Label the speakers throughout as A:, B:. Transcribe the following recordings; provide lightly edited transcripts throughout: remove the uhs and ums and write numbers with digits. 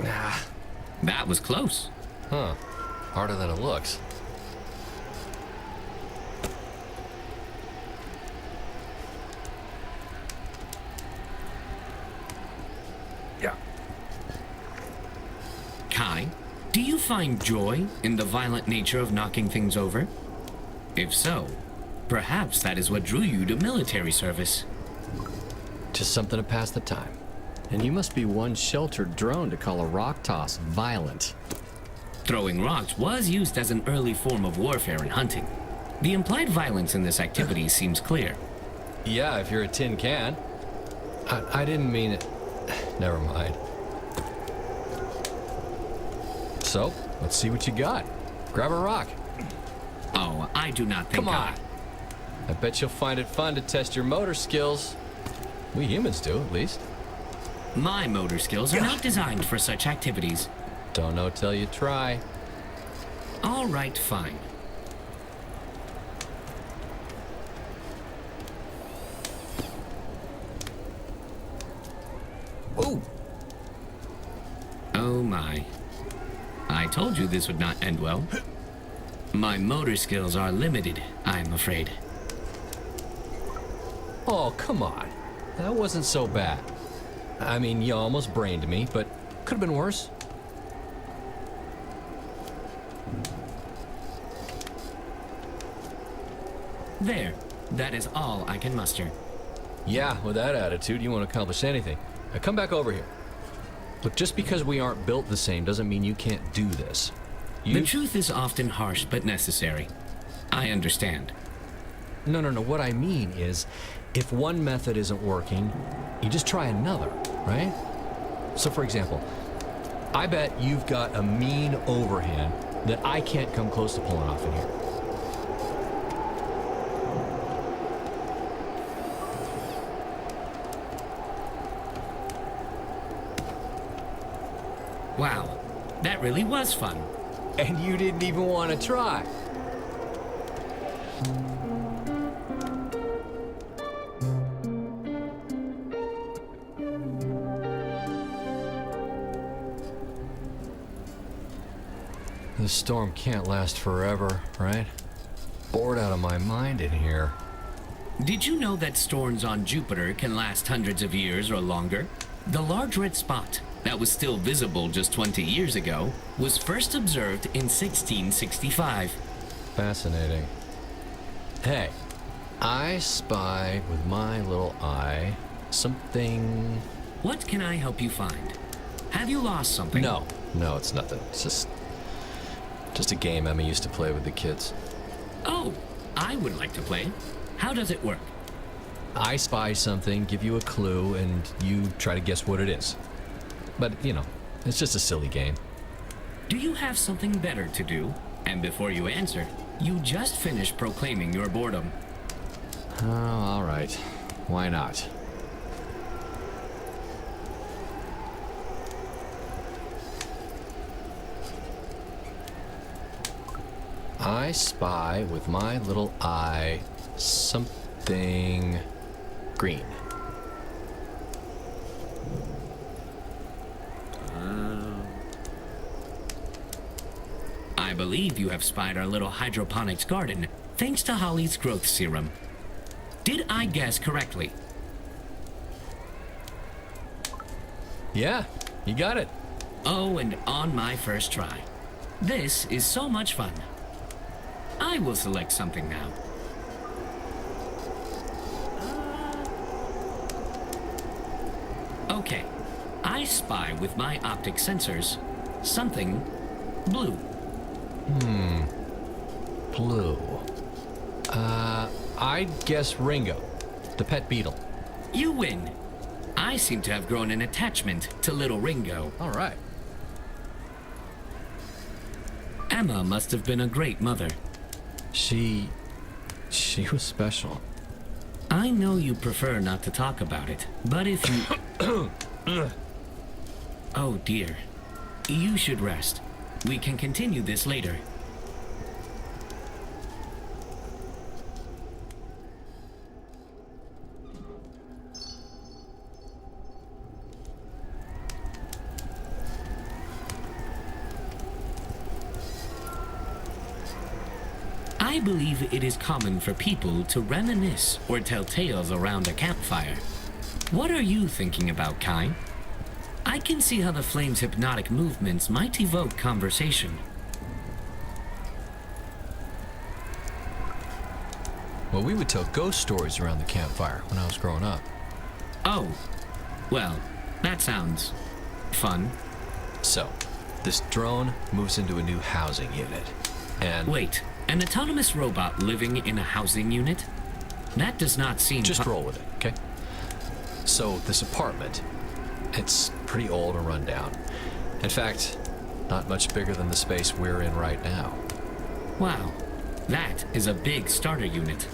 A: Ah,
B: That was close.
A: huh. Harder than it looks.
C: Yeah.
B: Kai, do you find joy in the violent nature of knocking things over? If so, perhaps that is what drew you to military service.
A: Just something to pass the time. And you must be one sheltered drone to call a rock toss violent.
B: Throwing rocks was used as an early form of warfare and hunting. The implied violence in this activity seems clear.
A: Yeah, if you're a tin can. I didn't mean it. Never mind. So, let's see what you got. Grab a rock.
B: Oh, I do not think
A: Come on. I bet you'll find it fun to test your motor skills. We humans do, at least.
B: My motor skills are not designed for such activities.
A: Don't know till you try.
B: All right, fine.
A: Ooh!
B: Oh my. I told you this would not end well. My motor skills are limited, I'm afraid.
A: Oh, come on. That wasn't so bad. I mean, you almost brained me, but could have been worse.
B: There. That is all I can muster.
A: Yeah, with that attitude, you won't accomplish anything. Now come back over here. Look, just because we aren't built the same doesn't mean you can't do this.
B: The truth is often harsh but necessary. I understand.
A: No. What I mean is, if one method isn't working, you just try another, right? So, for example, I bet you've got a mean overhand that I can't come close to pulling off in here.
B: Wow, that really was fun.
A: And you didn't even want to try. This storm can't last forever, right? Bored out of my mind in here.
B: Did you know that storms on Jupiter can last hundreds of years or longer? The large red spot that was still visible just 20 years ago was first observed in 1665.
A: Fascinating. Hey, I spy with my little eye something...
B: What can I help you find? Have you lost something?
A: No, it's nothing. It's just a game Emma used to play with the kids.
B: Oh, I would like to play. How does it work?
A: I spy something, give you a clue, and you try to guess what it is. But, you know, it's just a silly game.
B: Do you have something better to do? And before you answer, you just finished proclaiming your boredom.
A: Oh, all right. Why not? I spy with my little eye something green.
B: I believe you have spied our little hydroponics garden, thanks to Holly's growth serum. Did I guess correctly?
A: Yeah, you got it.
B: Oh, and on my first try. This is so much fun. I will select something now. Okay, I spy with my optic sensors something blue.
A: Blue. I'd guess Ringo, the pet beetle.
B: You win. I seem to have grown an attachment to little Ringo.
A: All right.
B: Emma must have been a great mother.
A: She was special.
B: I know you prefer not to talk about it, but if you... Oh dear. You should rest. We can continue this later. I believe it is common for people to reminisce or tell tales around a campfire. What are you thinking about, Kai? I can see how the flame's hypnotic movements might evoke conversation.
A: Well, we would tell ghost stories around the campfire when I was growing up.
B: Oh, well, that sounds fun.
A: So, this drone moves into a new housing unit. And
B: Wait, an autonomous robot living in a housing unit? That does not seem
A: just roll with it, okay? So, this apartment, it's pretty old and run down. In fact, not much bigger than the space we're in right now.
B: Wow, that is a big starter unit.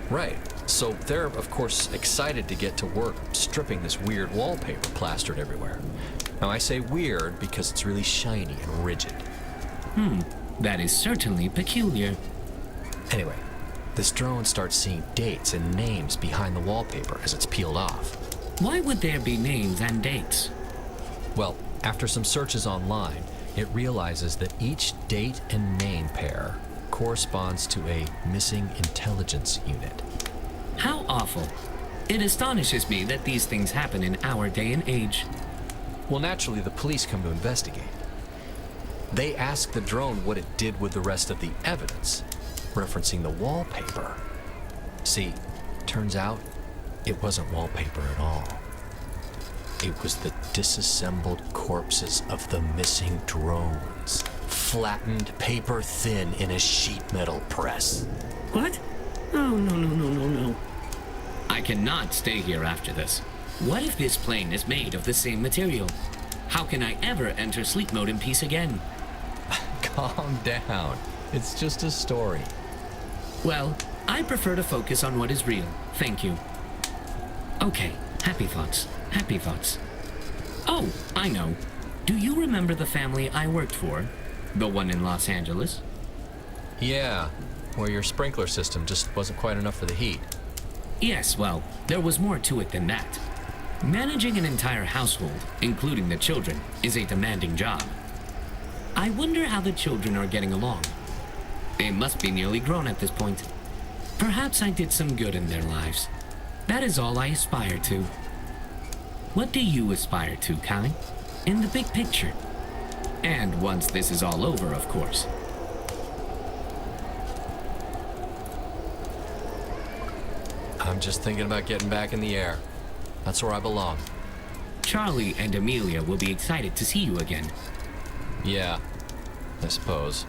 A: Right. So they're, of course, excited to get to work stripping this weird wallpaper plastered everywhere. Now, I say weird because it's really shiny and rigid.
B: That is certainly peculiar.
A: Anyway, this drone starts seeing dates and names behind the wallpaper as it's peeled off.
B: Why would there be names and dates?
A: Well, after some searches online, it realizes that each date and name pair corresponds to a missing intelligence unit.
B: How awful. It astonishes me that these things happen in our day and age.
A: Well, naturally, the police come to investigate. They ask the drone what it did with the rest of the evidence, referencing the wallpaper. See, turns out it wasn't wallpaper at all. It was the disassembled corpses of the missing drones, flattened paper thin in a sheet metal press.
B: What? Oh, no. I cannot stay here after this. What if this plane is made of the same material? How can I ever enter sleep mode in peace again?
A: Calm down. It's just a story.
B: Well, I prefer to focus on what is real. Thank you. Okay, happy thoughts. Happy thoughts. Oh, I know. Do you remember the family I worked for? The one in Los Angeles?
A: Yeah, where your sprinkler system just wasn't quite enough for the heat.
B: Yes, well, there was more to it than that. Managing an entire household, including the children, is a demanding job. I wonder how the children are getting along. They must be nearly grown at this point. Perhaps I did some good in their lives. That is all I aspire to. What do you aspire to, Kai? In the big picture. And once this is all over, of course.
A: I'm just thinking about getting back in the air. That's where I belong.
B: Charlie and Amelia will be excited to see you again.
A: Yeah, I suppose.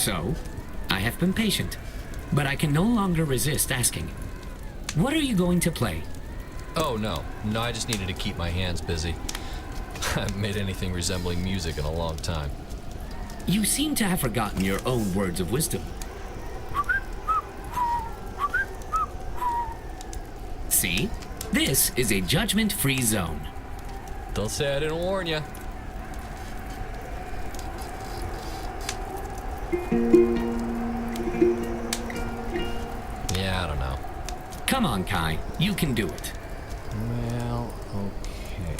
B: So, I have been patient, but I can no longer resist asking. What are you going to play?
A: Oh, no. No, I just needed to keep my hands busy. I haven't made anything resembling music in a long time.
B: You seem to have forgotten your own words of wisdom. See? This is a judgment-free zone.
A: Don't say I didn't warn you. Yeah, I don't know.
B: Come on, Kai. You can do it.
A: Well, okay.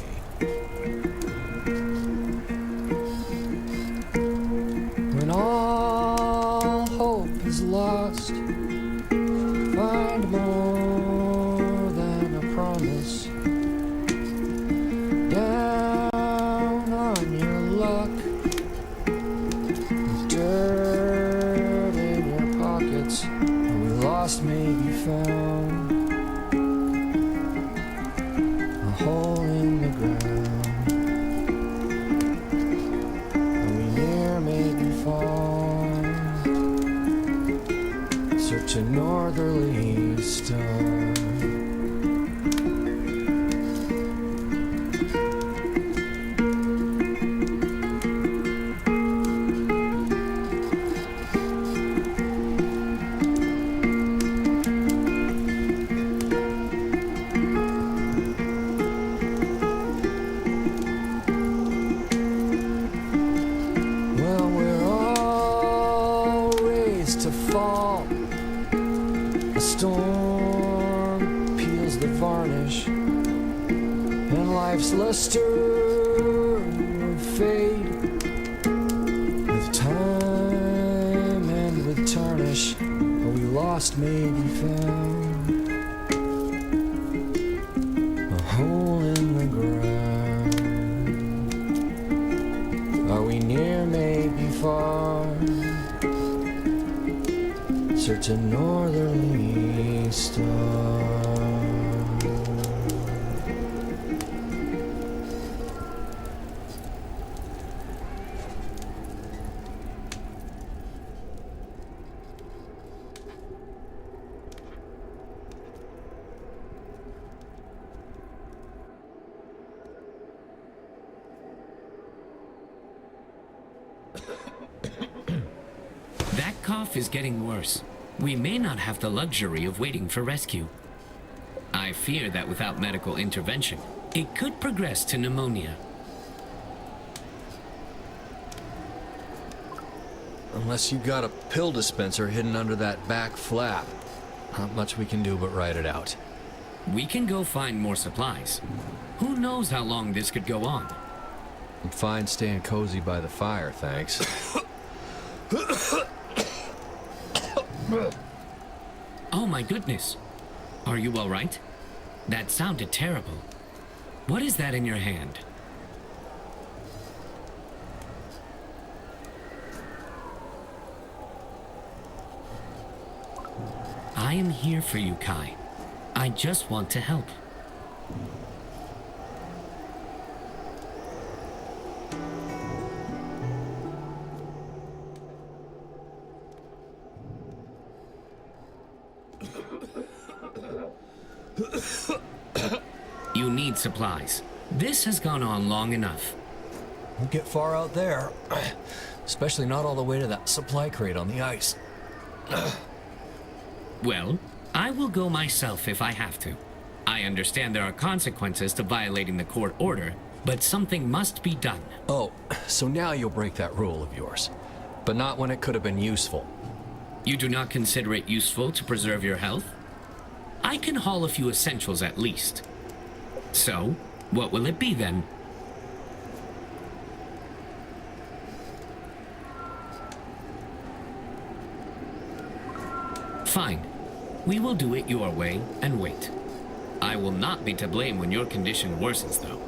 A: When all hope is lost, find more than a promise. Down on your luck, with dirt in your pockets, we lost may be found. A hole in the ground. Are we near, maybe far? Search a northerly star. Well, we're all raised to fall. A storm peels the varnish, and life's luster would fade with time and with tarnish. But we lost may be found. A hole in the ground. Are we near, maybe far? Search a northerly star.
B: That cough is getting worse. We may not have the luxury of waiting for rescue. I fear that without medical intervention, it could progress to pneumonia.
A: Unless you got a pill dispenser hidden under that back flap. Not much we can do but ride it out.
B: We can go find more supplies. Who knows how long this could go on?
A: I'm fine staying cozy by the fire, thanks.
B: Oh my goodness. Are you all right? That sounded terrible. What is that in your hand? I am here for you, Kai. I just want to help. You need supplies. This has gone on long enough.
A: Won't get far out there. Especially not all the way to that supply crate on the ice.
B: Well, I will go myself if I have to. I understand there are consequences to violating the court order, but something must be done.
A: Oh, so now you'll break that rule of yours. But not when it could have been useful.
B: You do not consider it useful to preserve your health? I can haul a few essentials at least. So, what will it be then? Fine. We will do it your way and wait. I will not be to blame when your condition worsens, though.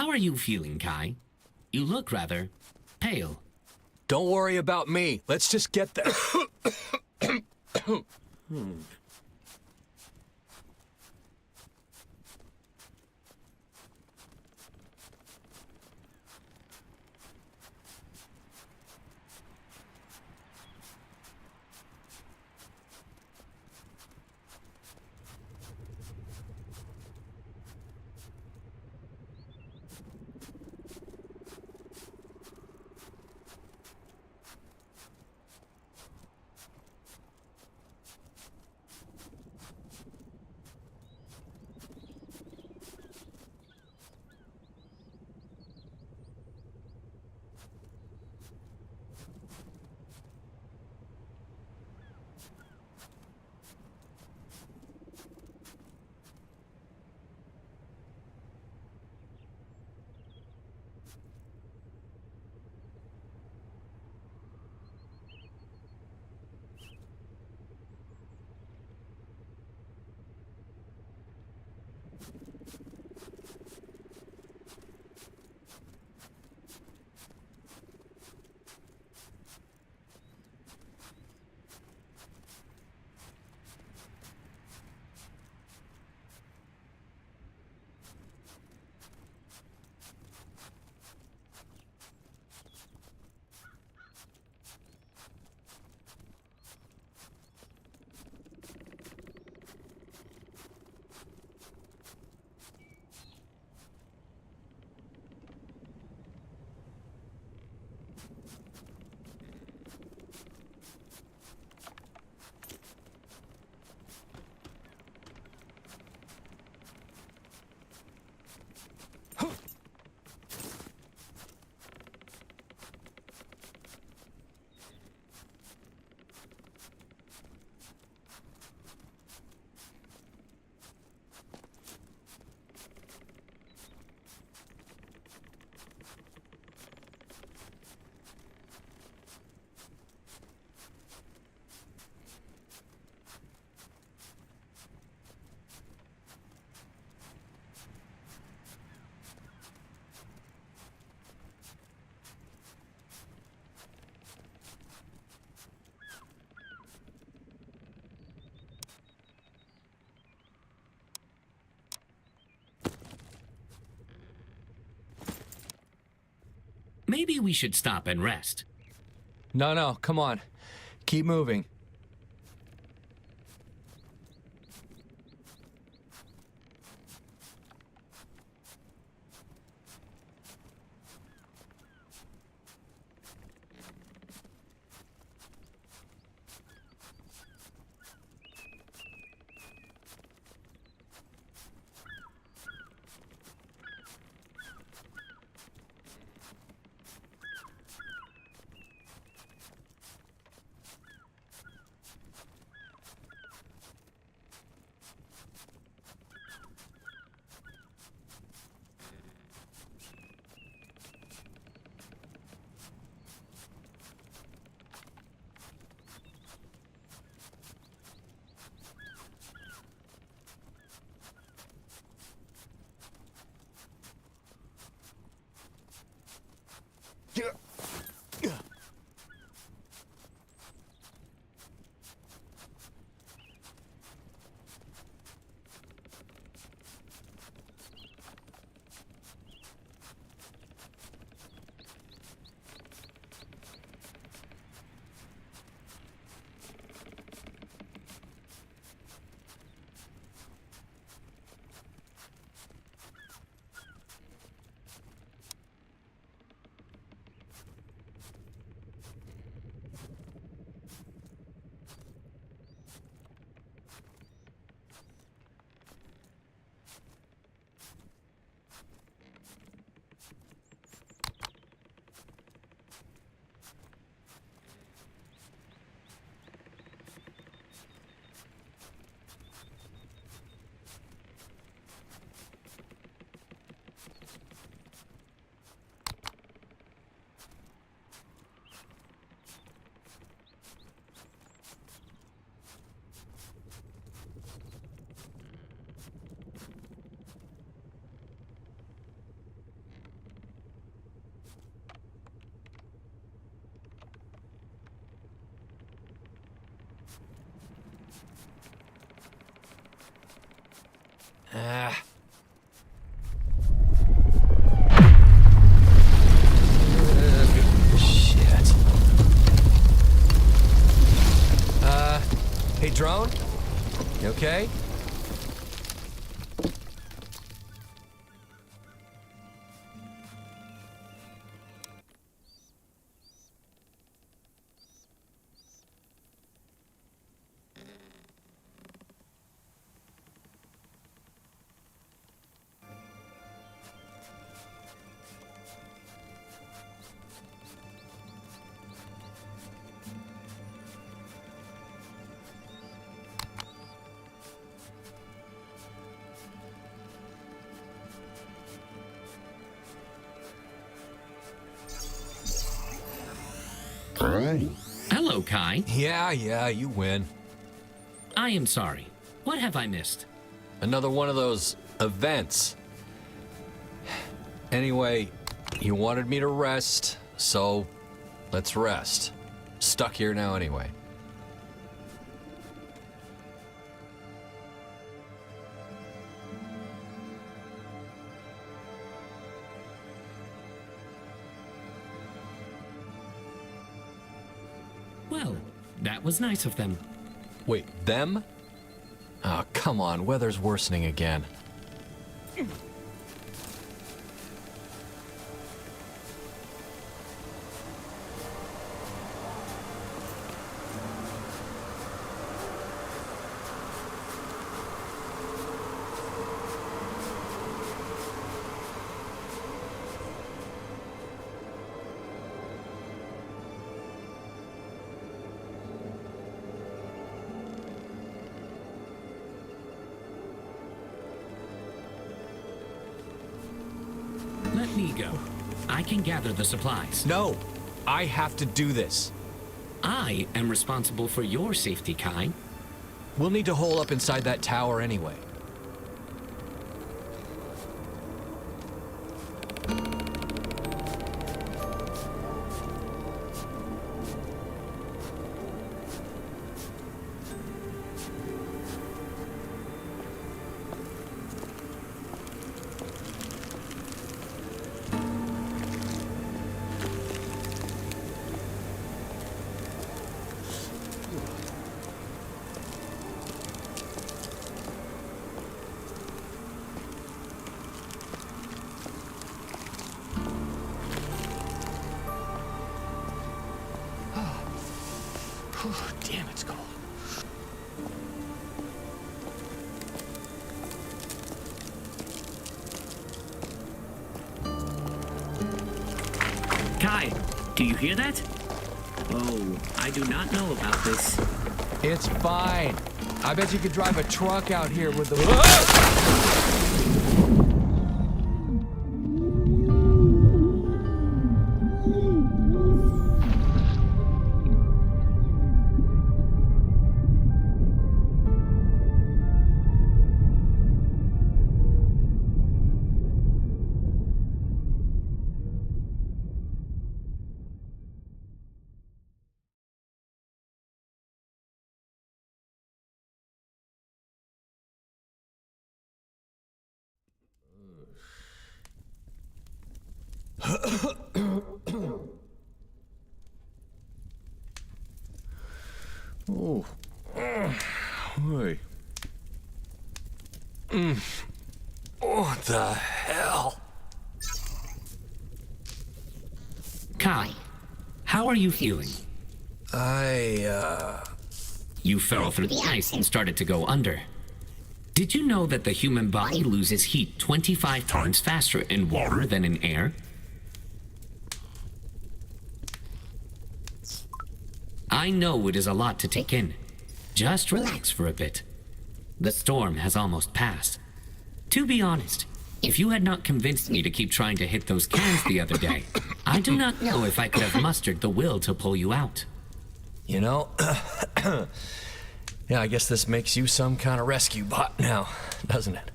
B: How are you feeling, Kai? You look rather pale.
A: Don't worry about me. Let's just get there.
B: Maybe we should stop and rest.
A: No, come on. Keep moving. drone? You okay?
B: Hello, Kai.
A: Yeah, you win.
B: I am sorry. What have I missed?
A: Another one of those events. Anyway, you wanted me to rest, so let's rest. Stuck here now anyway.
B: Well, that was nice of them.
A: Wait, them? Oh, come on, weather's worsening again.
B: Let me go. I can gather the supplies.
A: No! I have to do this.
B: I am responsible for your safety, Kai.
A: We'll need to hole up inside that tower anyway. Damn, it's cold.
D: Kai, do you hear that? Oh, I do not know about this.
A: It's fine. I bet you could drive a truck out here with the... Oh. Hey. What the hell?
B: Kai, how are you feeling? You fell through the ice and started to go under. Did you know that the human body loses heat 25 times faster in water than in air? I know it is a lot to take in. Just relax for a bit. The storm has almost passed. To be honest, if you had not convinced me to keep trying to hit those cans the other day, I do not know if I could have mustered the will to pull you out.
A: You know, yeah, I guess this makes you some kind of rescue bot now, doesn't it?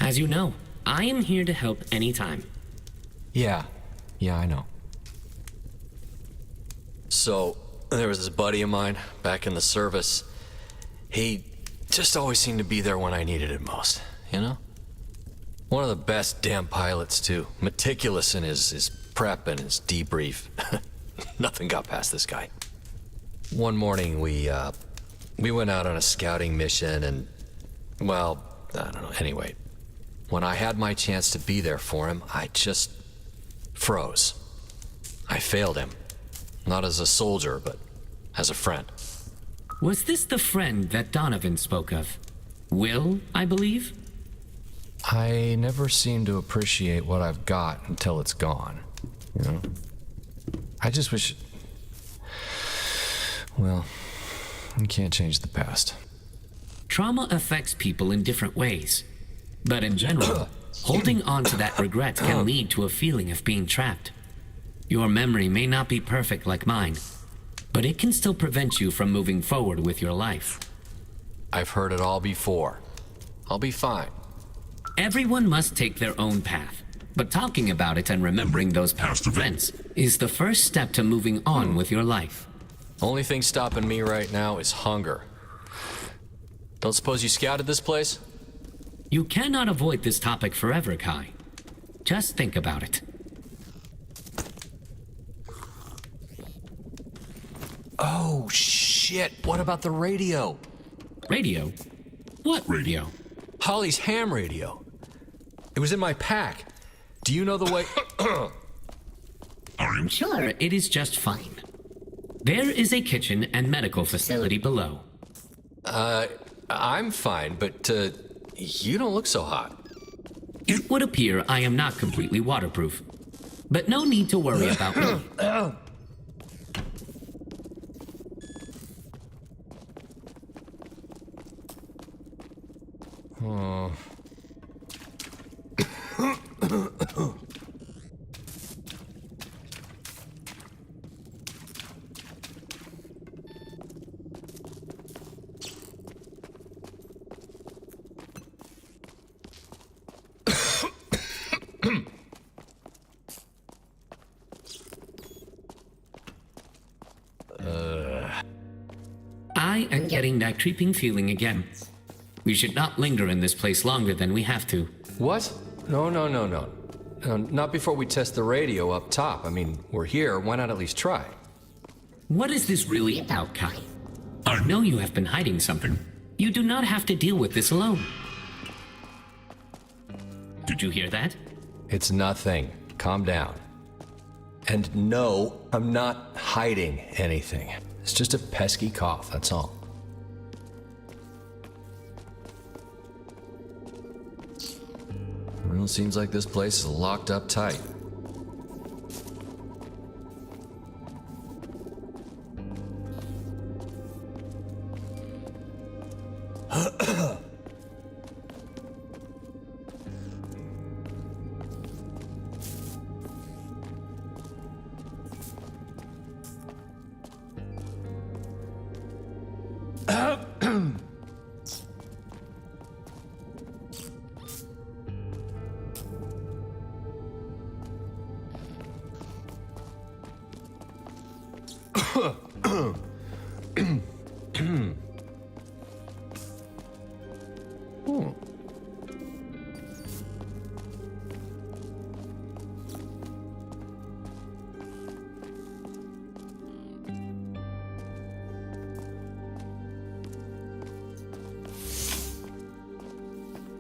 B: As you know, I am here to help anytime.
A: Yeah, I know. So, there was this buddy of mine back in the service. He just always seemed to be there when I needed it most, you know? One of the best damn pilots, too. Meticulous in his prep and his debrief. Nothing got past this guy. One morning, we We went out on a scouting mission and, well, I don't know. Anyway, when I had my chance to be there for him, I just froze. I failed him. Not as a soldier, but as a friend.
B: Was this the friend that Donovan spoke of? Will, I believe?
A: I never seem to appreciate what I've got until it's gone, you know? I just wish... Well, you can't change the past.
B: Trauma affects people in different ways. But in general, holding on to that regret can lead to a feeling of being trapped. Your memory may not be perfect like mine, but it can still prevent you from moving forward with your life.
A: I've heard it all before. I'll be fine.
B: Everyone must take their own path, but talking about it and remembering those past events is the first step to moving on with your life.
A: Only thing stopping me right now is hunger. Don't suppose you scouted this place?
B: You cannot avoid this topic forever, Kai. Just think about it.
A: Oh, shit. What about the radio?
B: Radio? What radio?
A: Holly's ham radio. It was in my pack. Do you know the way...
B: I'm sure it is just fine. There is a kitchen and medical facility below.
A: I'm fine, but, you don't look so hot.
B: It would appear I am not completely waterproof. But no need to worry about me. I am getting that creeping feeling again. We should not linger in this place longer than we have to.
A: What? No. Not before we test the radio up top. I mean, we're here. Why not at least try?
B: What is this really about, Kai? I know you have been hiding something. You do not have to deal with this alone. Did you hear that?
A: It's nothing. Calm down. And no, I'm not hiding anything. It's just a pesky cough, that's all. Well, seems like this place is locked up tight.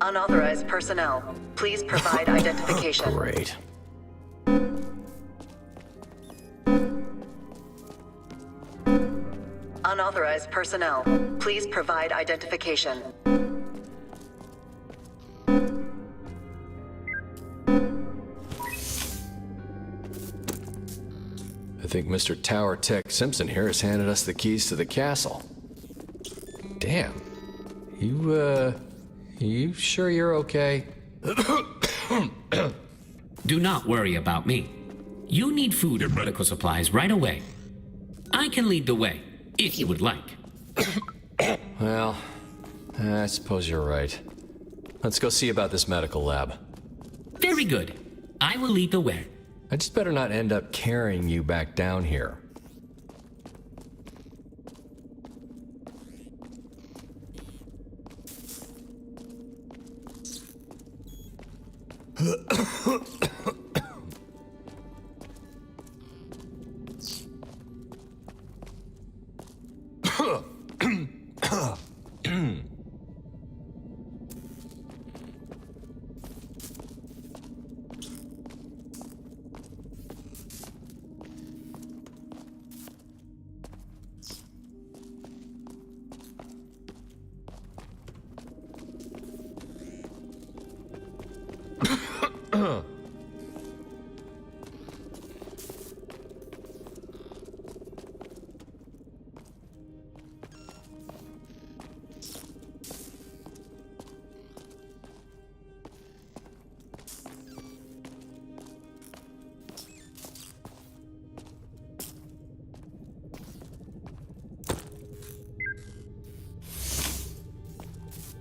C: Unauthorized personnel, please provide identification.
A: Great.
C: Unauthorized personnel, please provide identification.
A: I think Mr. Tower Tech Simpson here has handed us the keys to the castle. Damn. You sure you're okay?
B: Do not worry about me. You need food and medical supplies right away. I can lead the way, if you would like.
A: Well, I suppose you're right. Let's go see about this medical lab.
B: Very good. I will lead the way.
A: I just better not end up carrying you back down here.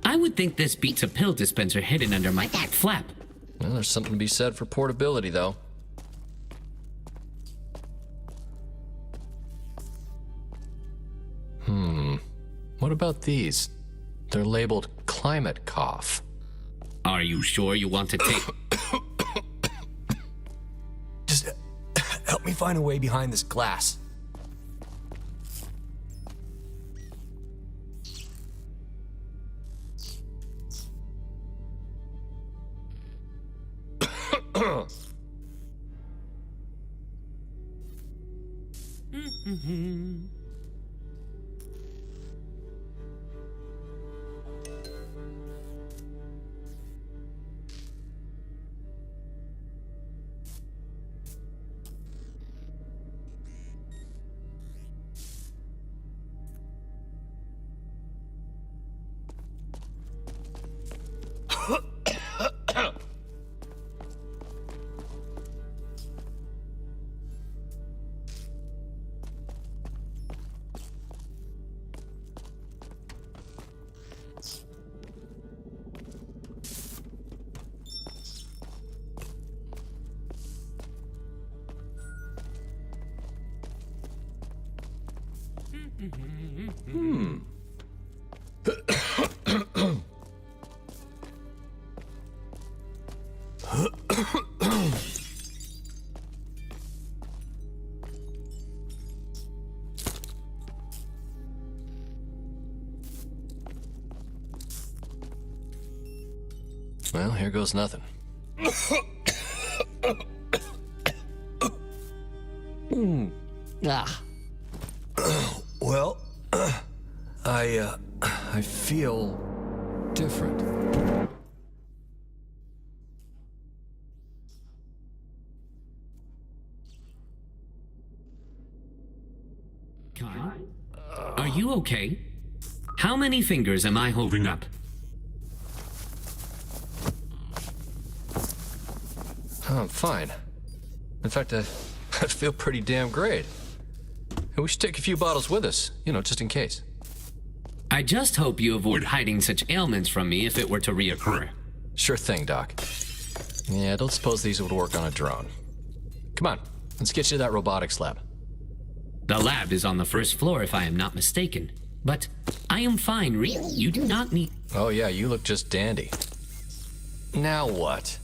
B: I would think this beats a pill dispenser hidden under my flap.
A: Well, there's something to be said for portability, though. What about these? They're labeled climate cough.
B: Are you sure you want to take...
A: Just help me find a way behind this glass. Well, here goes nothing. Well, I feel different.
B: Kyle? Are you okay? How many fingers am I holding up?
A: Oh, I'm fine. In fact, I feel pretty damn great. And we should take a few bottles with us, just in case.
B: I just hope you avoid hiding such ailments from me if it were to reoccur.
A: Sure thing, Doc. Yeah, I don't suppose these would work on a drone. Come on, let's get you to that robotics lab.
B: The lab is on the first floor, if I am not mistaken. But I am fine, really. You do not need...
A: Oh yeah, you look just dandy. Now what?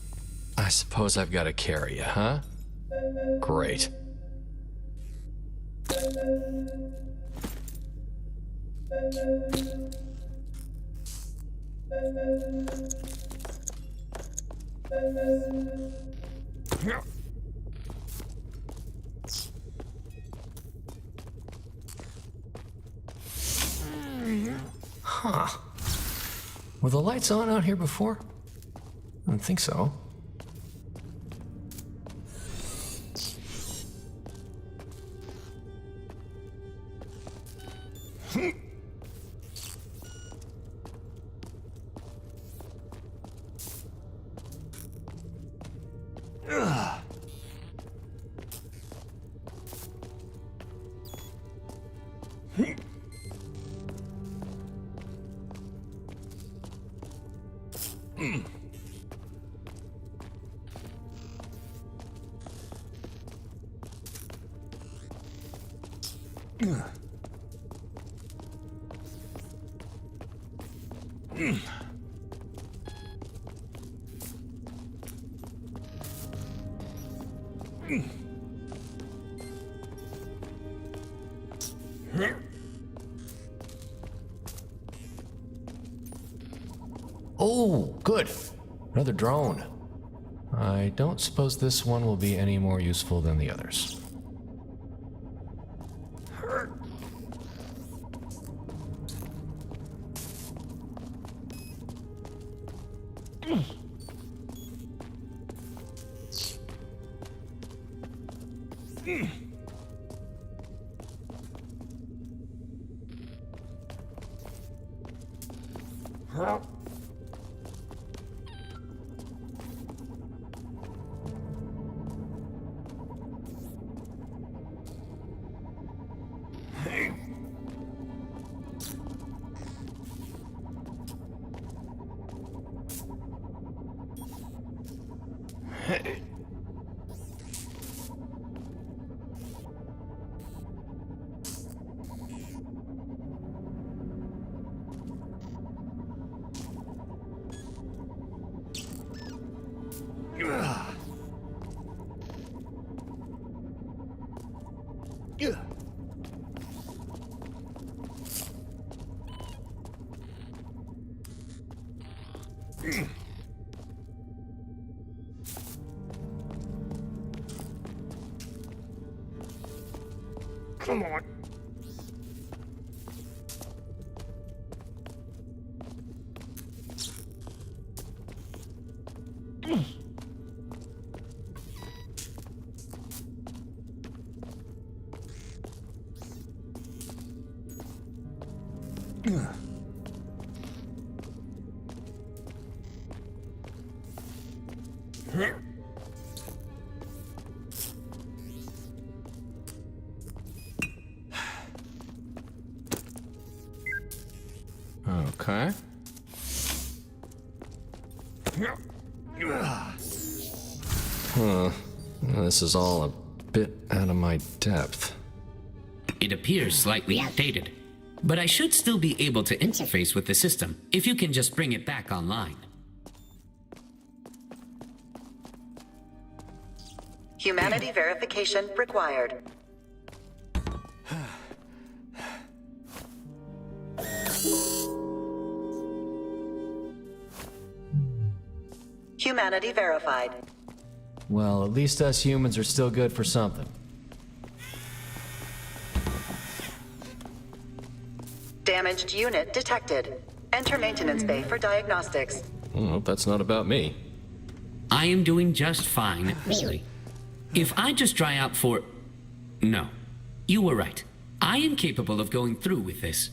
A: I suppose I've got to carry you, huh? Great. Huh. Were the lights on out here before? I don't think so. Oh, good. Another drone. I don't suppose this one will be any more useful than the others.
E: Come on.
A: Okay. Huh. This is all a bit out of my depth.
B: It appears slightly outdated, but I should still be able to interface with the system if you can just bring it back online.
C: Humanity verification required. Humanity verified.
A: Well, at least us humans are still good for something.
C: Damaged unit detected. Enter maintenance bay for diagnostics.
A: Well, that's not about me.
B: I am doing just fine, really. If I just dry out for... No, you were right. I am capable of going through with this.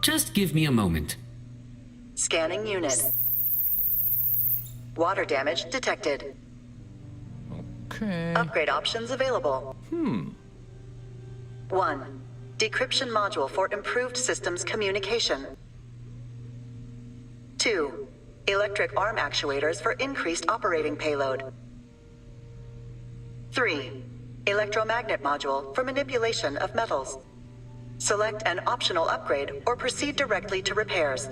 B: Just give me a moment.
C: Scanning unit. Water damage detected.
A: Okay.
C: Upgrade options available. 1. Decryption module for improved systems communication. 2. Electric arm actuators for increased operating payload. 3. Electromagnet module for manipulation of metals. Select an optional upgrade or proceed directly to repairs.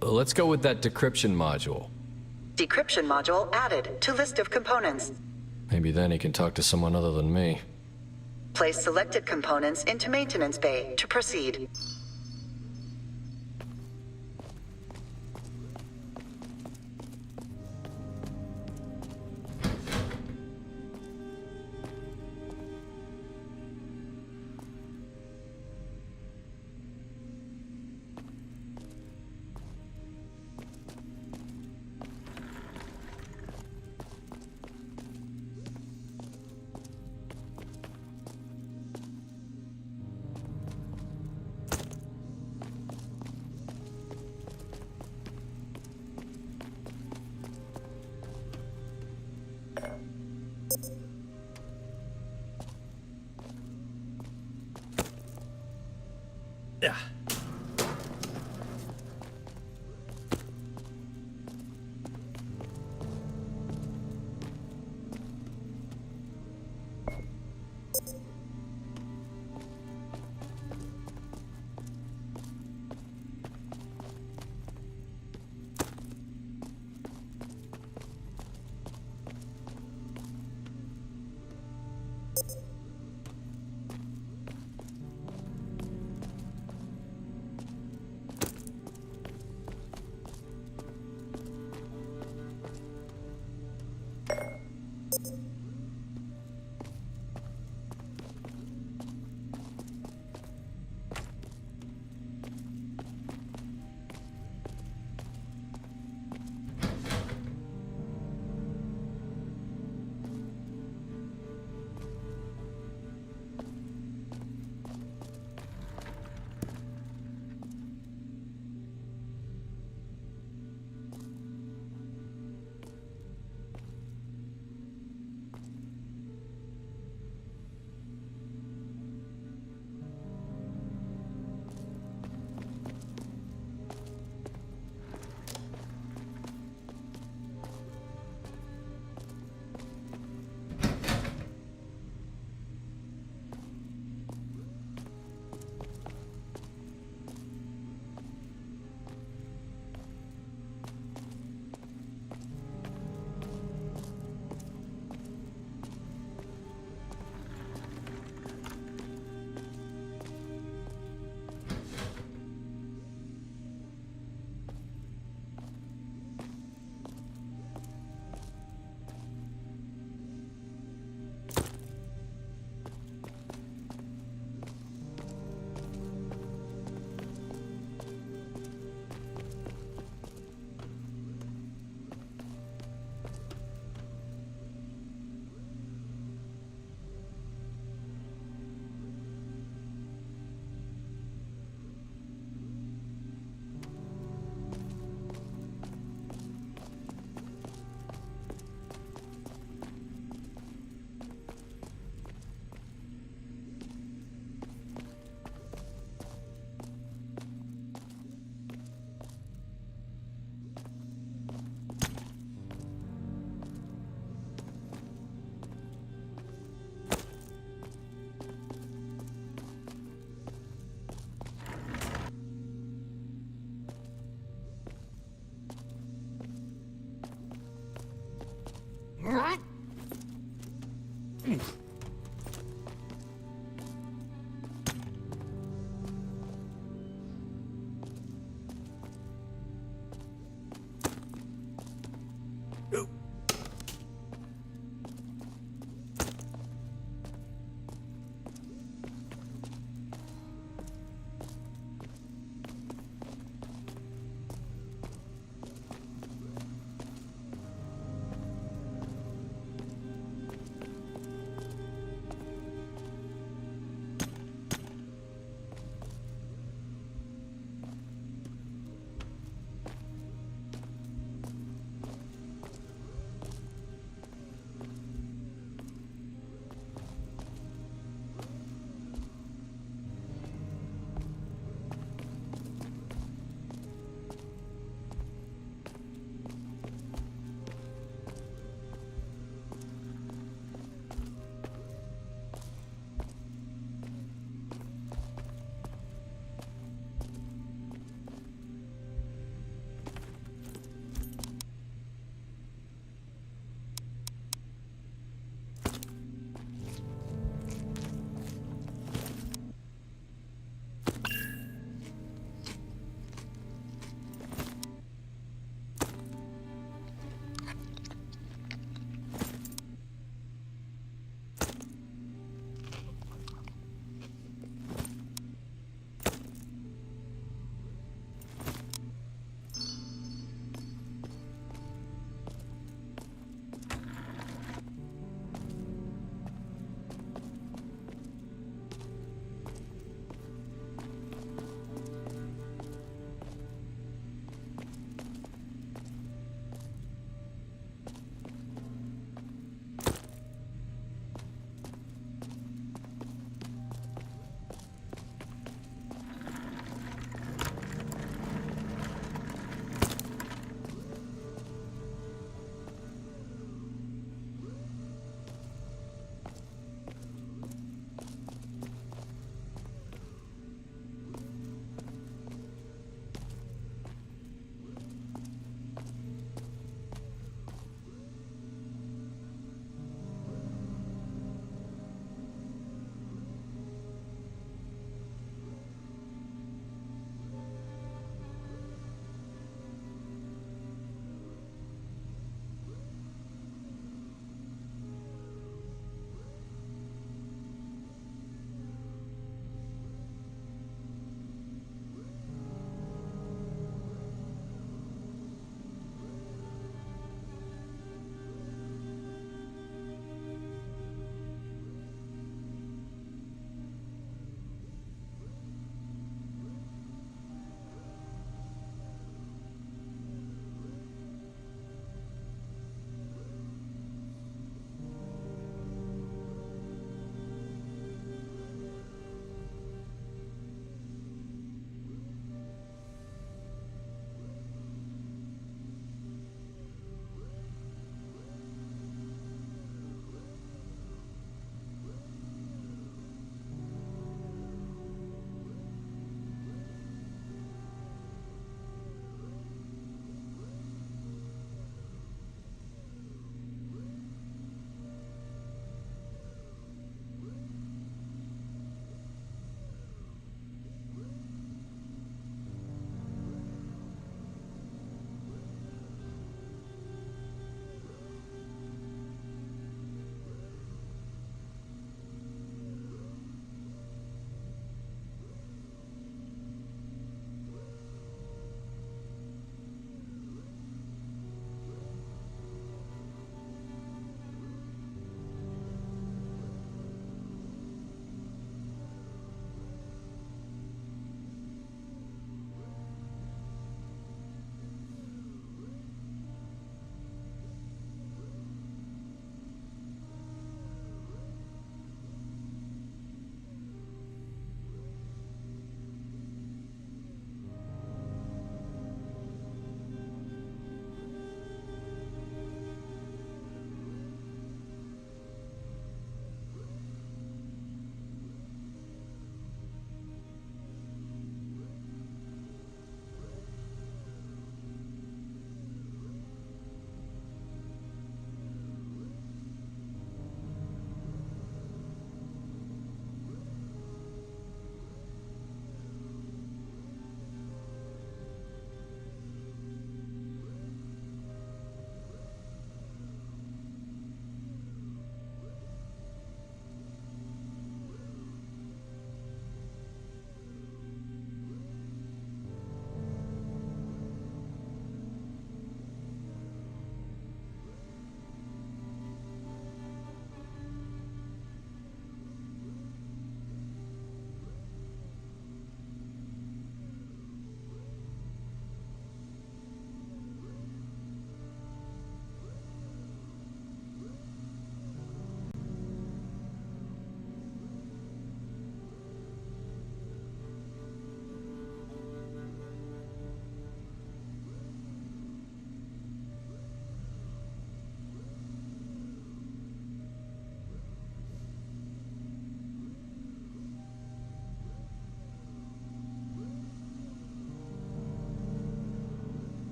A: Let's go with that decryption module.
C: Decryption module added to list of components.
A: Maybe then he can talk to someone other than me.
C: Place selected components into maintenance bay to proceed.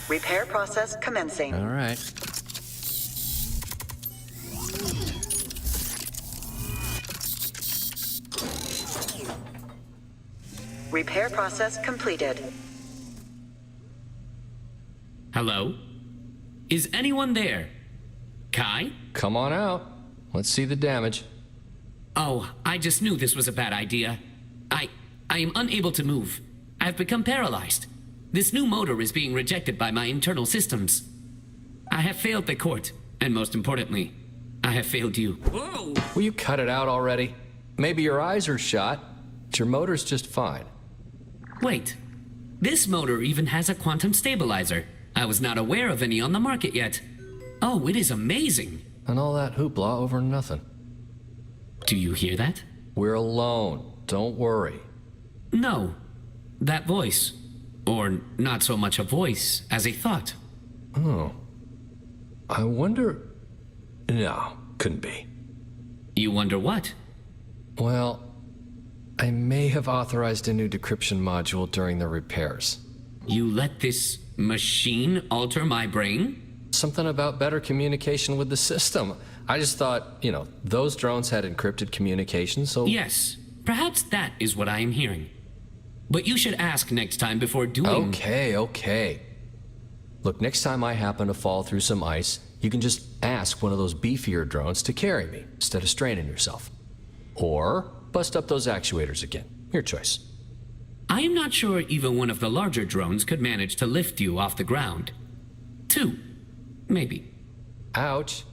C: Repair process commencing.
A: All right.
C: Repair process completed.
B: Hello? Is anyone there? Kai?
A: Come on out. Let's see the damage.
B: Oh, I just knew this was a bad idea. I am unable to move. I've become paralyzed. This new motor is being rejected by my internal systems. I have failed the court, and most importantly, I have failed you.
D: Whoa!
A: Will you cut it out already? Maybe your eyes are shot, but your motor's just fine.
B: Wait, this motor even has a quantum stabilizer. I was not aware of any on the market yet. Oh, it is amazing.
A: And all that hoopla over nothing.
B: Do you hear that?
A: We're alone. Don't worry.
B: No, that voice. Or not so much a voice as a thought.
A: Oh. I wonder... No, couldn't be.
B: You wonder what?
A: Well, I may have authorized a new decryption module during the repairs.
B: You let this machine alter my brain?
A: Something about better communication with the system. I just thought, those drones had encrypted communication, so...
B: Yes, perhaps that is what I am hearing. But you should ask next time before doing...
A: Okay. Look, next time I happen to fall through some ice, you can just ask one of those beefier drones to carry me, instead of straining yourself. Or bust up those actuators again. Your choice.
B: I am not sure even one of the larger drones could manage to lift you off the ground. 2, maybe.
A: Ouch.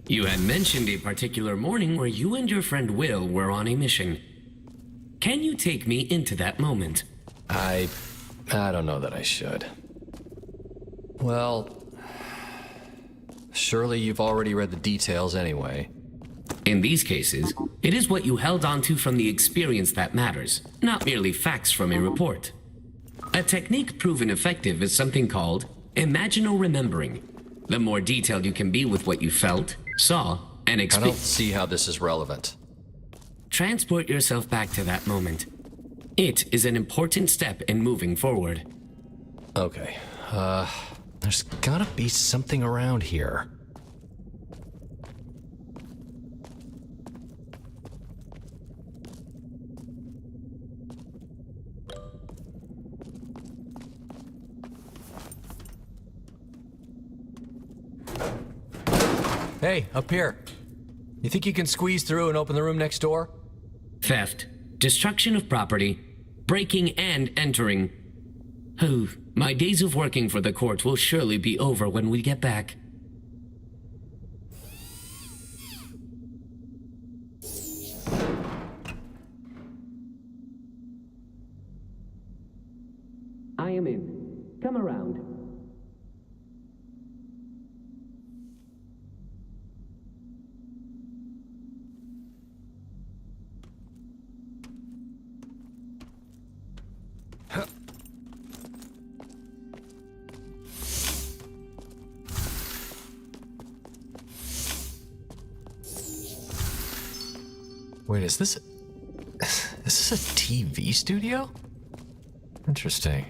B: You had mentioned a particular morning where you and your friend Will were on a mission. Can you take me into that moment?
A: I don't know that I should. Well, surely you've already read the details anyway.
B: In these cases, it is what you held onto from the experience that matters, not merely facts from a report. A technique proven effective is something called imaginal remembering. The more detailed you can be with what you felt, saw, and
A: I don't
B: experienced.
A: see how this is relevant.
B: Transport yourself back to that moment. It is an important step in moving forward.
A: Okay, there's gotta be something around here. Hey, up here. You think you can squeeze through and open the room next door?
B: Theft, destruction of property, breaking and entering. Oh, my days of working for the court will surely be over when we get back. I am in. Come around.
A: Wait, is this a TV studio? Interesting.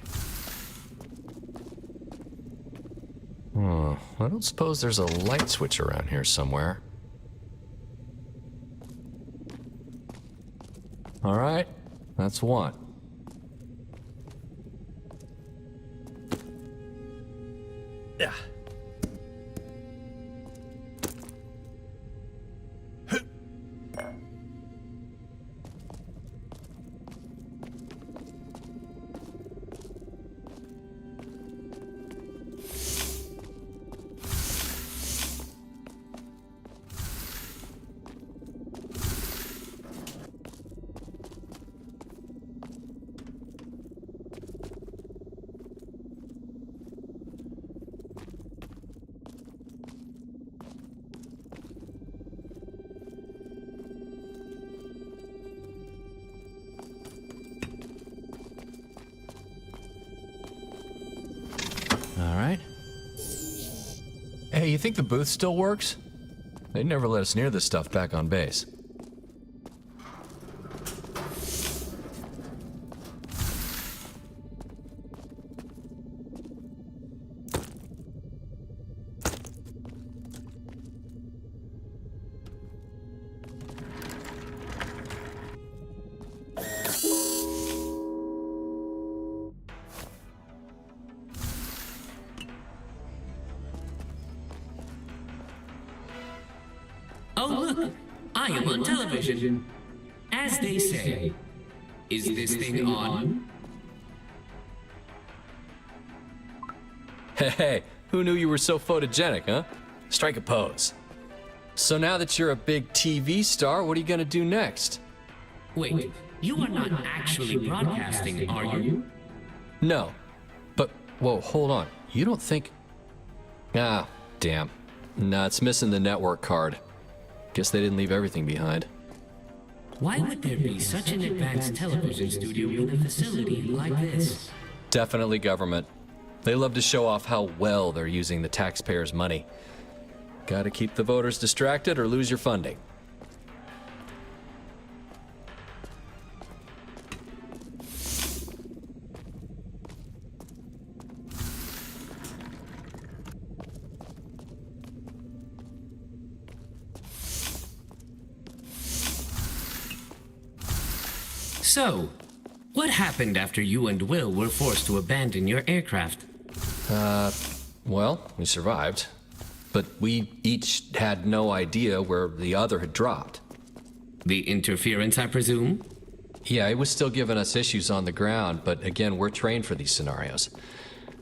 A: I don't suppose there's a light switch around here somewhere. All right, that's one. Yeah. All right. Hey, you think the booth still works? They never let us near this stuff back on base.
B: Oh, look! I am on television. As they say, is this thing on?
A: Hey, who knew you were so photogenic, huh? Strike a pose. So now that you're a big TV star, what are you gonna do next?
B: Wait, you are not actually broadcasting, are you?
A: No. But, whoa, hold on. You don't think... Ah, damn. Nah, it's missing the network card. Guess they didn't leave everything behind.
B: Why would there be such an advanced television studio in a facility like this?
A: Definitely government. They love to show off how well they're using the taxpayers' money. Gotta keep the voters distracted or lose your funding.
B: So, what happened after you and Will were forced to abandon your aircraft?
A: Well, we survived. But we each had no idea where the other had dropped.
B: The interference, I presume?
A: Yeah, it was still giving us issues on the ground, but again, we're trained for these scenarios.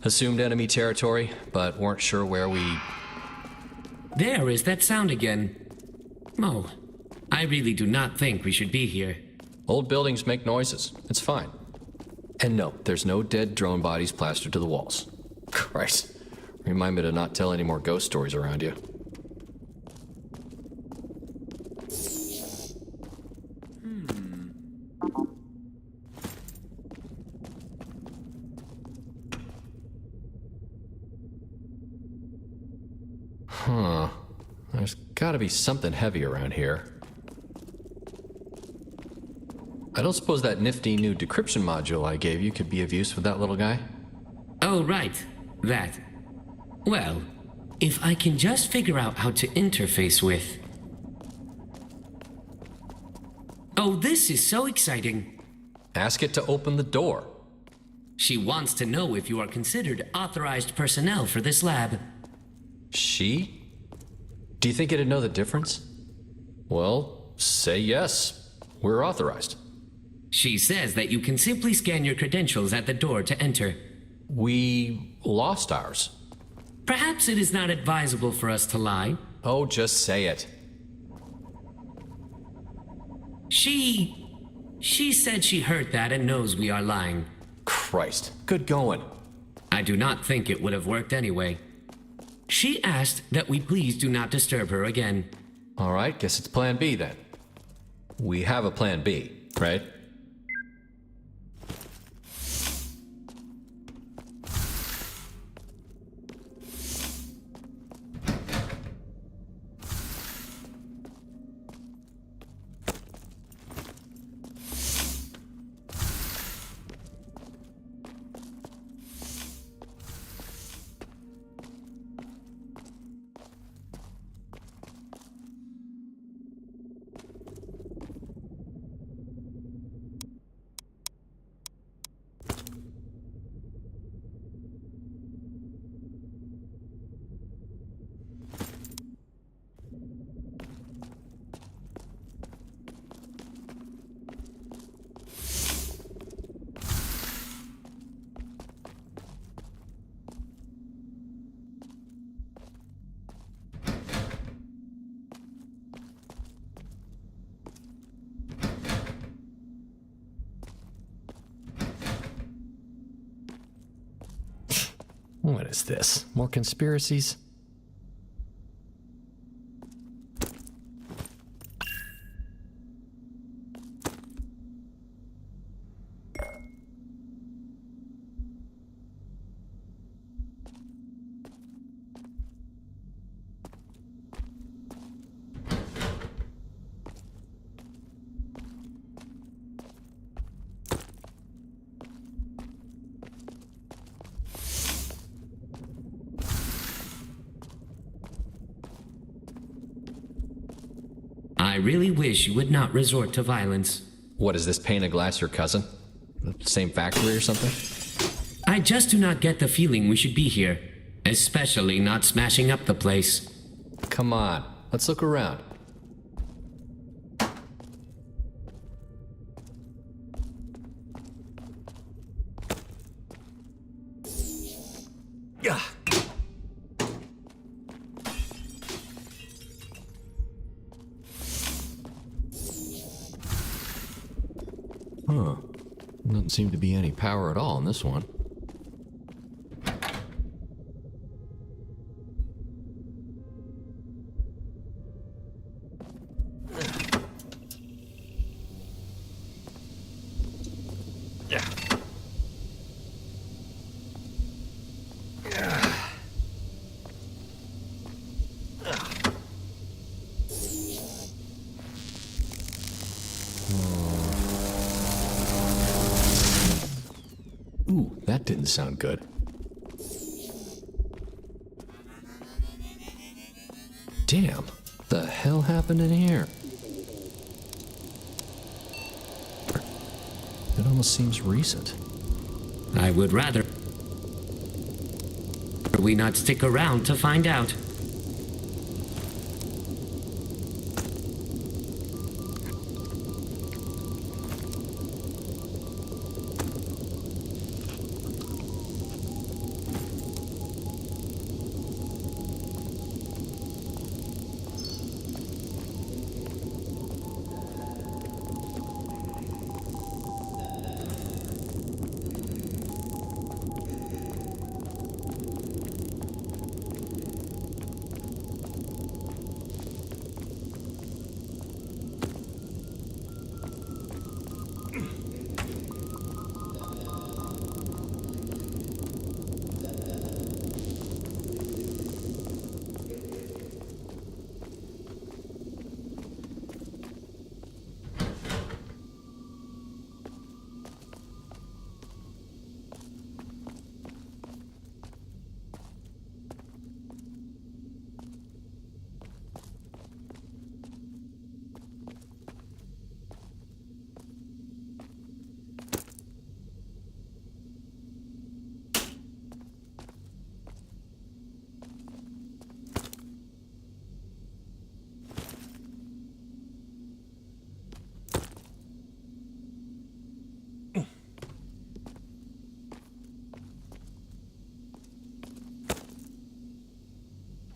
A: Assumed enemy territory, but weren't sure where we...
B: There is that sound again. Mo, I really do not think we should be here.
A: Old buildings make noises. It's fine. And no, there's no dead drone bodies plastered to the walls. Christ. Remind me to not tell any more ghost stories around you. Huh. There's gotta be something heavy around here. I don't suppose that nifty new decryption module I gave you could be of use with that little guy?
B: Oh, right. That. Well, if I can just figure out how to interface with... Oh, this is so exciting.
A: Ask it to open the door.
B: She wants to know if you are considered authorized personnel for this lab.
A: She? Do you think it'd know the difference? Well, say yes. We're authorized.
B: She says that you can simply scan your credentials at the door to enter.
A: We lost ours.
B: Perhaps it is not advisable for us to lie.
A: Oh, just say it.
B: She said she heard that and knows we are lying.
A: Christ, good going.
B: I do not think it would have worked anyway. She asked that we please do not disturb her again.
A: All right, guess it's plan B then. We have a plan B, right? What is this? More conspiracies?
B: I really wish you would not resort to violence.
A: What is this, pane of glass your cousin? The same factory or something?
B: I just do not get the feeling we should be here, especially not smashing up the place.
A: Come on, let's look around. Yeah. Huh. Doesn't seem to be any power at all in this one. Yeah. Ooh, that didn't sound good. Damn, the hell happened in here? It almost seems recent.
B: I would rather we not stick around to find out.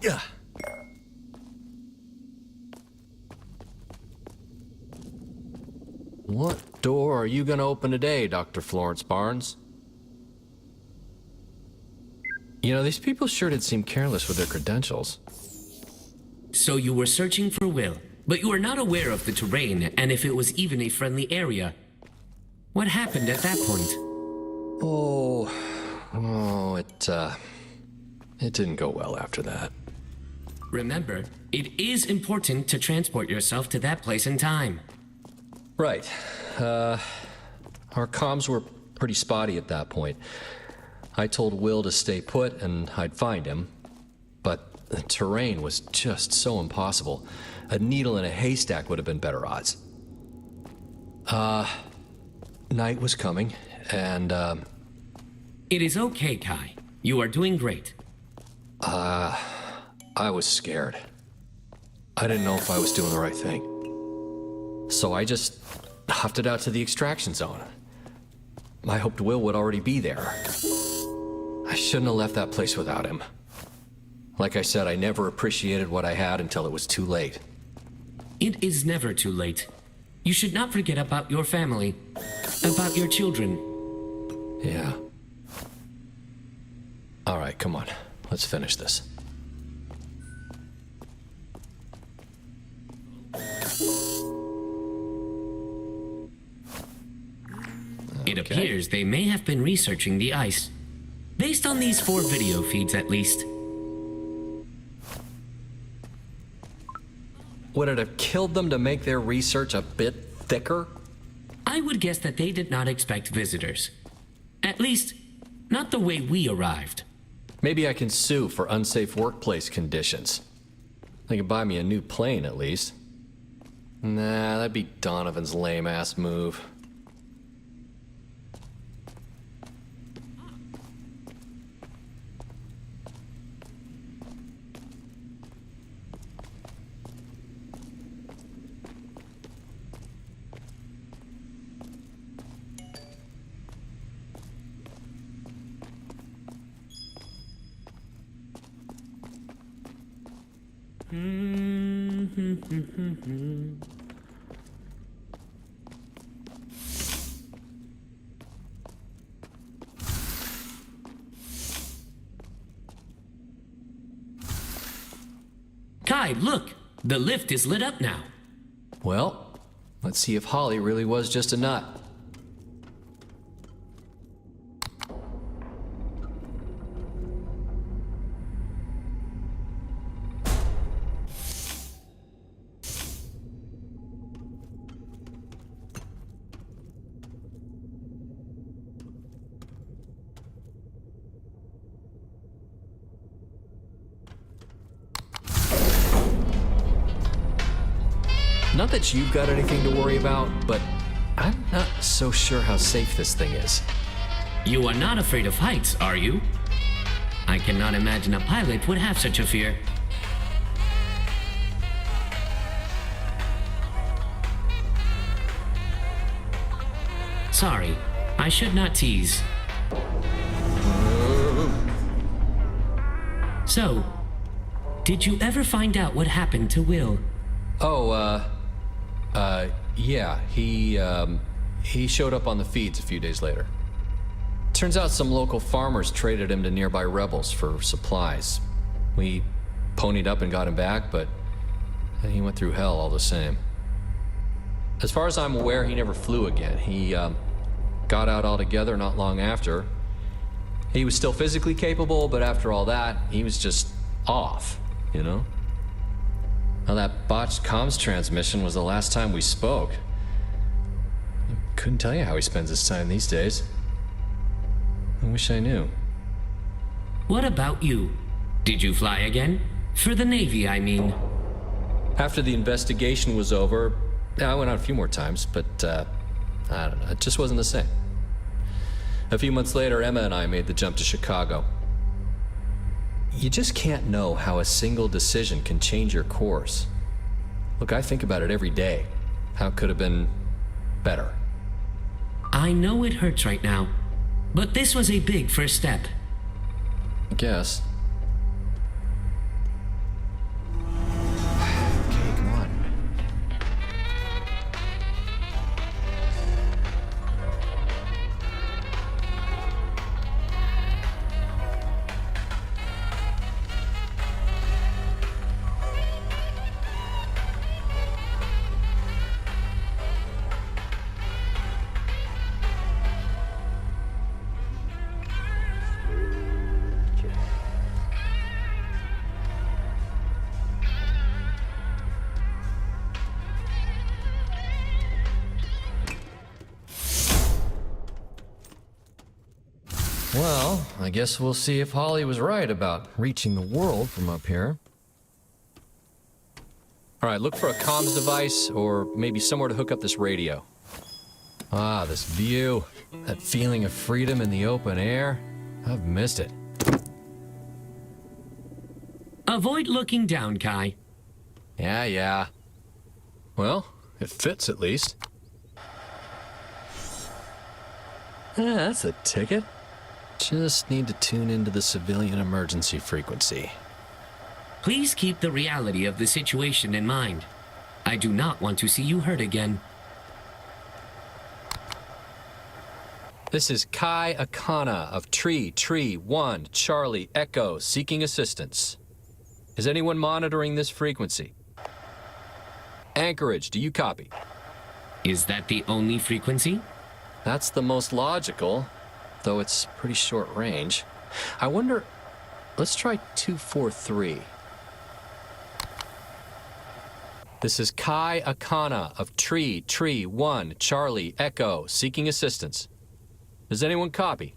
A: Yeah. What door are you gonna open today, Dr. Florence Barnes? You know, these people sure did seem careless with their credentials.
B: So you were searching for Will, but you were not aware of the terrain and if it was even a friendly area. What happened at that point?
A: It didn't go well after that.
B: Remember, it is important to transport yourself to that place in time.
A: Right. Our comms were pretty spotty at that point. I told Will to stay put and I'd find him, but the terrain was just so impossible. A needle in a haystack would have been better odds. Night was coming, and,
B: It is okay, Kai. You are doing great.
A: I was scared. I didn't know if I was doing the right thing. So I just huffed it out to the extraction zone. I hoped Will would already be there. I shouldn't have left that place without him. Like I said, I never appreciated what I had until it was too late.
B: It is never too late. You should not forget about your family, about your children.
A: Yeah. All right, come on. Let's finish this.
B: It appears they may have been researching the ice. Based on these 4 video feeds, at least.
A: Would it have killed them to make their research a bit thicker?
B: I would guess that they did not expect visitors. At least, not the way we arrived.
A: Maybe I can sue for unsafe workplace conditions. They could buy me a new plane, at least. Nah, that'd be Donovan's lame-ass move.
B: Kai, look! The lift is lit up now.
A: Well, let's see if Holly really was just a nut. Not that you've got anything to worry about, but I'm not so sure how safe this thing is.
B: You are not afraid of heights, are you? I cannot imagine a pilot would have such a fear. Sorry, I should not tease. So, did you ever find out what happened to Will?
A: Oh, yeah, he showed up on the feeds a few days later. Turns out some local farmers traded him to nearby rebels for supplies. We ponied up and got him back, but he went through hell all the same. As far as I'm aware, he never flew again. He, got out altogether not long after. He was still physically capable, but after all that, he was just off, you know? Now, that botched comms transmission was the last time we spoke. I couldn't tell you how he spends his time these days. I wish I knew.
B: What about you? Did you fly again? For the Navy, I mean.
A: After the investigation was over, I went out a few more times, but, I don't know, it just wasn't the same. A few months later, Emma and I made the jump to Chicago. You just can't know how a single decision can change your course. Look, I think about it every day. How it could have been better.
B: I know it hurts right now, but this was a big first step.
A: I guess. Okay, come on. Well, I guess we'll see if Holly was right about reaching the world from up here. All right, look for a comms device or maybe somewhere to hook up this radio. Ah, this view, that feeling of freedom in the open air. I've missed it.
B: Avoid looking down, Kai.
A: Yeah. Well, it fits at least. That's a ticket. Just need to tune into the civilian emergency frequency.
B: Please keep the reality of the situation in mind. I do not want to see you hurt again.
A: This is Kai Akana of Tree 1, Charlie Echo, seeking assistance. Is anyone monitoring this frequency? Anchorage, do you copy?
B: Is that the only frequency?
A: That's the most logical, though it's pretty short range. I wonder, let's try 243. This is Kai Akana of Tree 1, Charlie Echo, seeking assistance. Does anyone copy?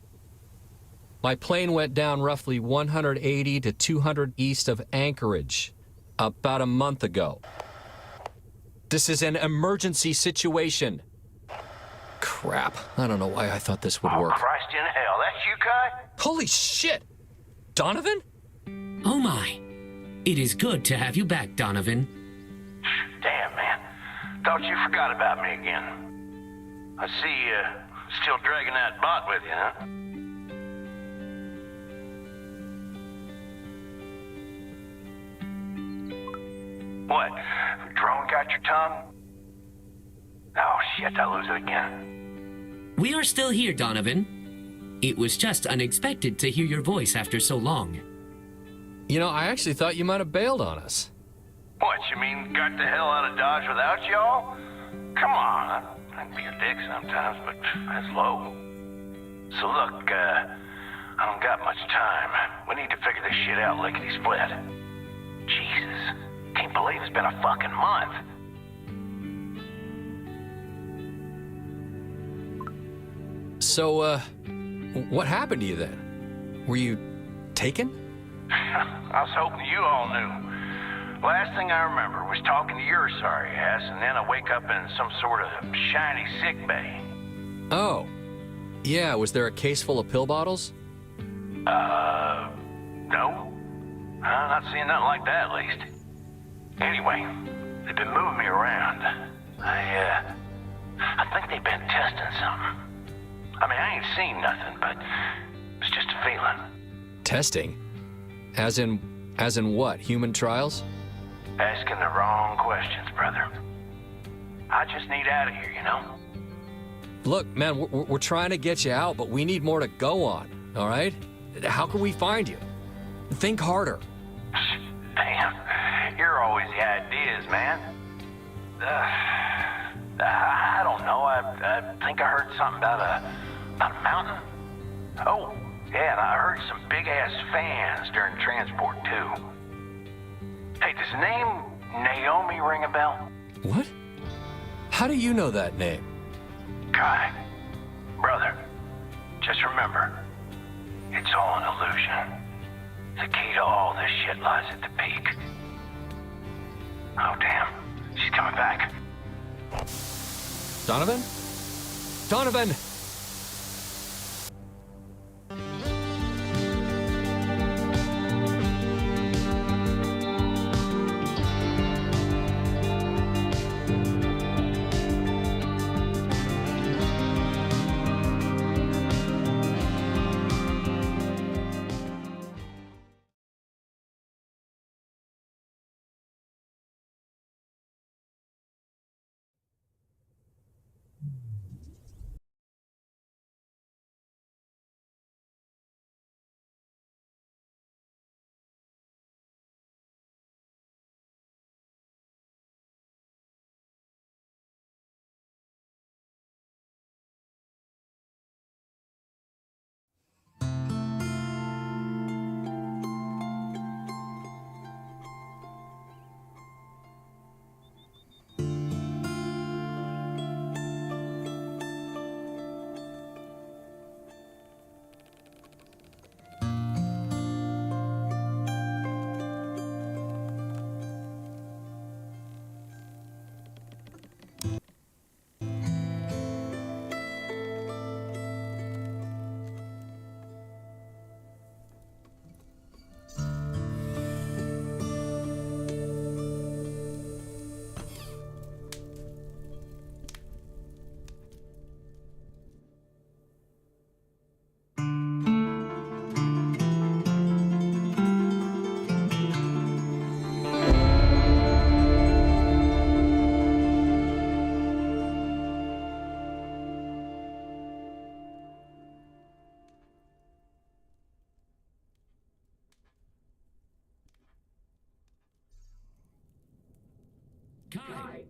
A: My plane went down roughly 180 to 200 east of Anchorage about a month ago. This is an emergency situation. Crap, I don't know why I thought this would work.
E: Christ in hell, that's you, Kai?
A: Holy shit! Donovan?
B: Oh my. It is good to have you back, Donovan.
E: Damn, man. Thought you forgot about me again. I see you still dragging that bot with you, huh? What? Drone got your tongue? Oh, shit, I lose it again.
B: We are still here, Donovan. It was just unexpected to hear your voice after so long.
A: You know, I actually thought you might have bailed on us.
E: What, you mean got the hell out of Dodge without y'all? Come on, I can be a dick sometimes, but that's low. So look, I don't got much time. We need to figure this shit out lickety-split. Jesus, can't believe it's been a fucking month.
A: So, what happened to you then? Were you taken?
E: I was hoping you all knew. Last thing I remember was talking to your sorry ass, and then I wake up in some sort of shiny sick bay.
A: Oh. Yeah, was there a case full of pill bottles?
E: No. I'm not seeing nothing like that, at least. Anyway, they've been moving me around. I think they've been testing something. I mean, I ain't seen nothing, but it's just a feeling.
A: Testing? As in what? Human trials?
E: Asking the wrong questions, brother. I just need out of here, you know?
A: Look, man, we're trying to get you out, but we need more to go on, all right? How can we find you? Think harder.
E: Damn, you're always the ideas, man. I don't know. I think I heard something about a mountain. Oh, yeah, and I heard some big-ass fans during transport, too. Hey, does the name Naomi ring a bell?
A: What? How do you know that name?
E: Kai, brother, just remember, it's all an illusion. The key to all this shit lies at the peak. Oh, damn. She's coming back.
A: Donovan? Donovan!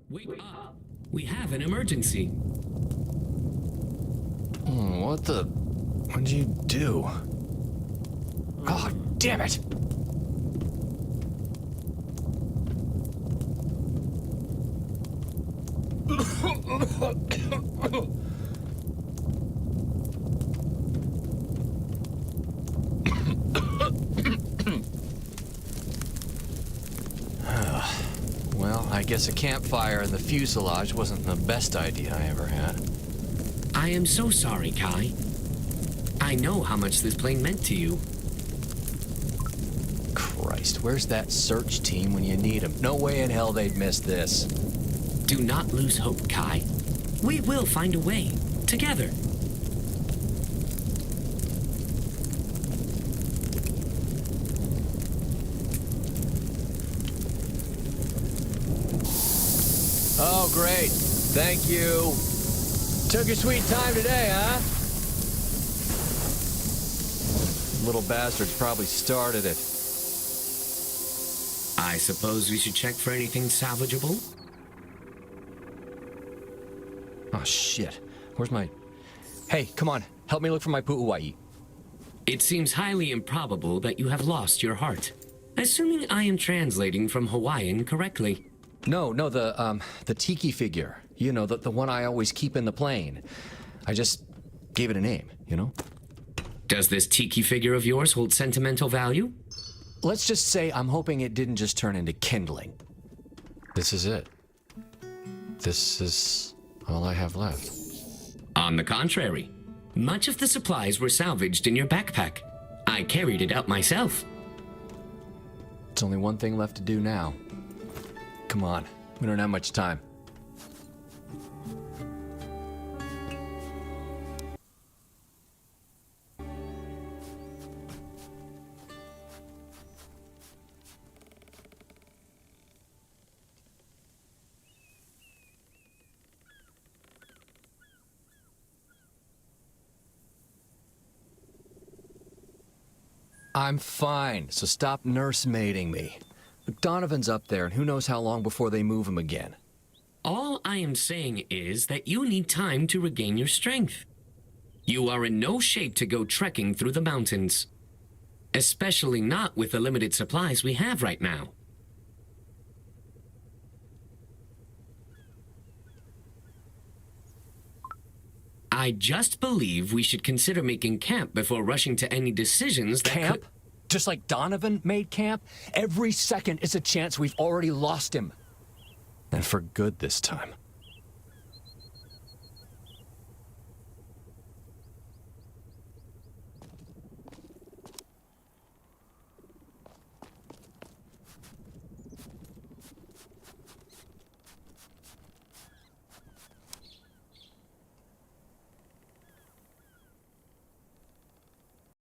B: Wake up! We have an emergency.
A: What the? What'd you do? Oh, damn it! Well, I guess a campfire in the fuselage wasn't the best idea I ever had.
B: I am so sorry, Kai. I know how much this plane meant to you.
A: Christ, where's that search team when you need them? No way in hell they'd miss this.
B: Do not lose hope, Kai. We will find a way. Together.
A: Oh, great. Thank you. Took your sweet time today, huh? Little bastards probably started it.
B: I suppose we should check for anything salvageable?
A: Oh, shit. Where's my... Hey, come on. Help me look for my pu'uai.
B: It seems highly improbable that you have lost your heart. Assuming I am translating from Hawaiian correctly.
A: No, the tiki figure. You know, the one I always keep in the plane. I just gave it a name, you know?
B: Does this tiki figure of yours hold sentimental value?
A: Let's just say I'm hoping it didn't just turn into kindling. This is it. This is all I have left.
B: On the contrary, much of the supplies were salvaged in your backpack. I carried it out myself.
A: It's only one thing left to do now. Come on, we don't have much time. I'm fine, so stop nursemaiding me. Donovan's up there, and who knows how long before they move him again.
B: All I am saying is that you need time to regain your strength. You are in no shape to go trekking through the mountains. Especially not with the limited supplies we have right now. I just believe we should consider making camp before rushing to any decisions that
A: Camp?
B: could...
A: Just like Donovan made camp? Every second is a chance we've already lost him. And for good this time.